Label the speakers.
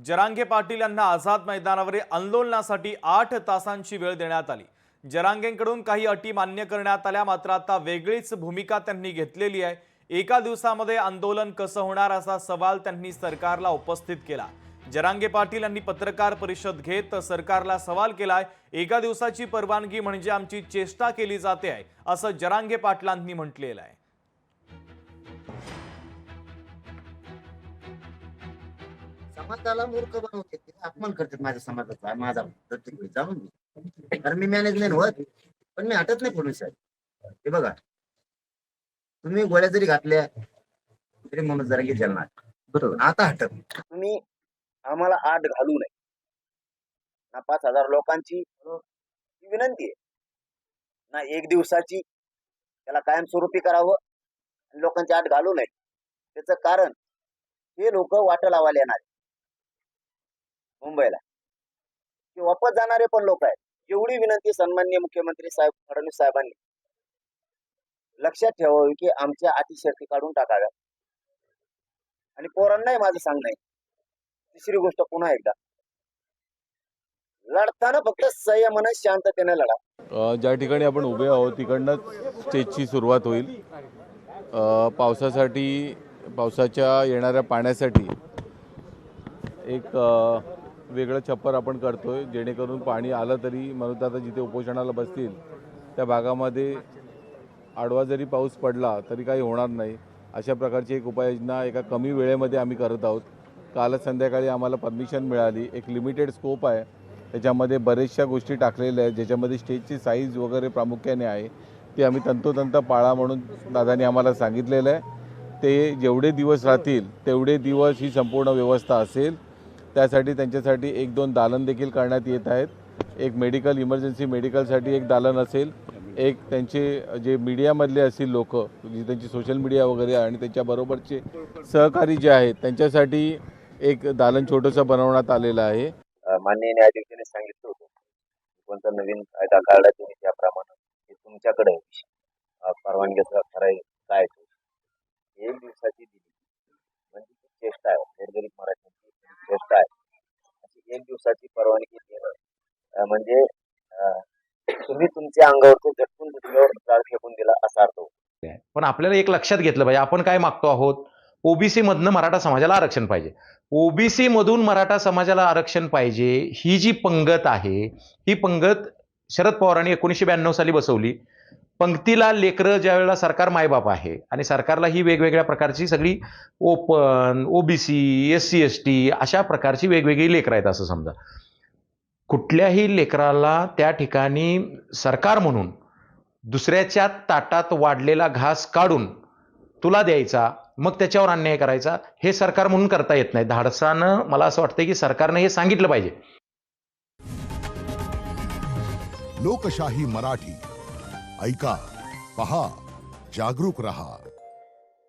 Speaker 1: जरांगे पाटील यांना आझाद मैदानावर आंदोलनासाठी 8 तासांची वेळ देण्यात आली। जरांगेंकडून काही अटी मान्य करण्यात आल्या, मात्र आता वेगळीच भूमिका त्यांनी घेतलेली आहे। एका दिवसामध्ये आंदोलन कसं होणार असा सवाल त्यांनी सरकारला उपस्थित केला। जरांगे पाटील यांनी पत्रकार परिषद घेत सरकारला सवाल केलाय, एका दिवसाची परवानगी म्हणजे आमची चेष्टा केली जाते आहे असं जरांगे पाटलांनी म्हटलेलं आहे।
Speaker 2: समाजाला मूर्ख बनवते, अपमान करतात माझ्या समाजाचा, माझा प्रत्येक जाऊन मी कारण मी मॅनेज नाही होत, पण मी हटत नाही पोलीस साहेब। हे बघा, तुम्ही गोळ्या जरी घातल्या तरी म्हणून जरा घे चलणार, बरोबर? आता हटत तुम्ही आम्हाला आठ घालू नये ना, 5,000 लोकांची विनंती आहे ना, एक दिवसाची त्याला कायमस्वरूपी करावं आणि लोकांची आठ घालू नये। त्याचं कारण हे लोक वाट लावायला येणार मुंबईला, ते वापस जाणारे पण लोक आहेत। एवढी विनंती सन्माननीय मुख्यमंत्री साहेब फडणवीस साहेबांनी लक्षात ठेवावी की आमच्या अटी शर्ती काढून टाकाव्या। आणि पोरांनाही माझं सांगणं आहे, तिसरी गोष्ट पुन्हा एकदा लढताना फक्त संयमाने शांततेने लढा।
Speaker 3: ज्या ठिकाणी आपण उभे आहोत तिकडनं स्टेजची सुरुवात होईल। पावसाच्या येणाऱ्या पाण्यासाठी एक वेगळं छप्पर आपण करतोय, जेणेकरून पाणी आलं तरी म्हणून आता जिथे उपोषणाला बसतील त्या भागामध्ये आडवा जरी पाऊस पडला तरी काही होणार नाही, अशा प्रकारची एक उपाययोजना एका कमी वेळेमध्ये आम्ही करत आहोत। कालच संध्याकाळी आम्हाला परमिशन मिळाली, एक लिमिटेड स्कोप आहे, त्याच्यामध्ये बरेचशा गोष्टी टाकलेल्या आहेत, ज्याच्यामध्ये स्टेजची साईज वगैरे प्रामुख्याने आहे, ती आम्ही तंतोतंत पाळा म्हणून दादांनी आम्हाला सांगितलेलं आहे। ते जेवढे दिवस राहतील तेवढे दिवस ही संपूर्ण व्यवस्था असेल। त्यासाठी त्यांच्यासाठी 1-2 दालन देखील करण्यात येत आहेत। एक मेडिकल इमर्जन्सी मेडिकलसाठी एक दालन असेल, एक त्यांचे जे मीडियामधले असतील लोक, जी त्यांची सोशल मीडिया वगैरे आणि त्यांच्याबरोबरचे सहकारी जे आहेत त्यांच्यासाठी एक दालन छोटंसं बनवण्यात आलेलं आहे।
Speaker 2: माननीय न्यायाधीशांनी सांगितलं होतं, कोणता नवीन कायदा काढला तुम्ही त्याप्रमाणे तुमच्याकडे परवानगीचा ठराव काय एक दिवसाची दिली म्हणजे ती चेष्टा आहे, गोरगरीब मराठ्यांची चेष्टा आहे। अशी एक दिवसाची परवानगी देणं म्हणजे तुम्ही तुमच्या अंगावरती झटकून दुसऱ्यावर जाळ फेकून दिला असा अर्थ होतो।
Speaker 4: पण आपल्याला एक लक्षात घेतलं पाहिजे, आपण काय मागतो आहोत? ओबीसी मधनं मराठा समाजाला आरक्षण पाहिजे, ओबीसी मधून मराठा समाजाला आरक्षण पाहिजे। ही जी पंगत आहे, ही पंगत शरद पवारांनी 1992 साली बसवली। पंक्तीला लेकरं ज्या वेळेला सरकार मायबाप आहे आणि सरकारला ही वेगवेगळ्या प्रकारची सगळी ओपन, ओबीसी, SC ST अशा प्रकारची वेगवेगळी लेकरं आहेत असं समजा। कुठल्याही लेकराला त्या ठिकाणी सरकार म्हणून दुसऱ्याच्या ताटात वाढलेला घास काढून तुला द्यायचा, मग त्याच्यावर अन्याय करायचा, हे सरकार म्हणून करता येत नाही। धाडसानं मला असं वाटतं की सरकारने हे सांगितलं पाहिजे।
Speaker 5: लोकशाही मराठी ऐका, पहा, जागरूक रहा।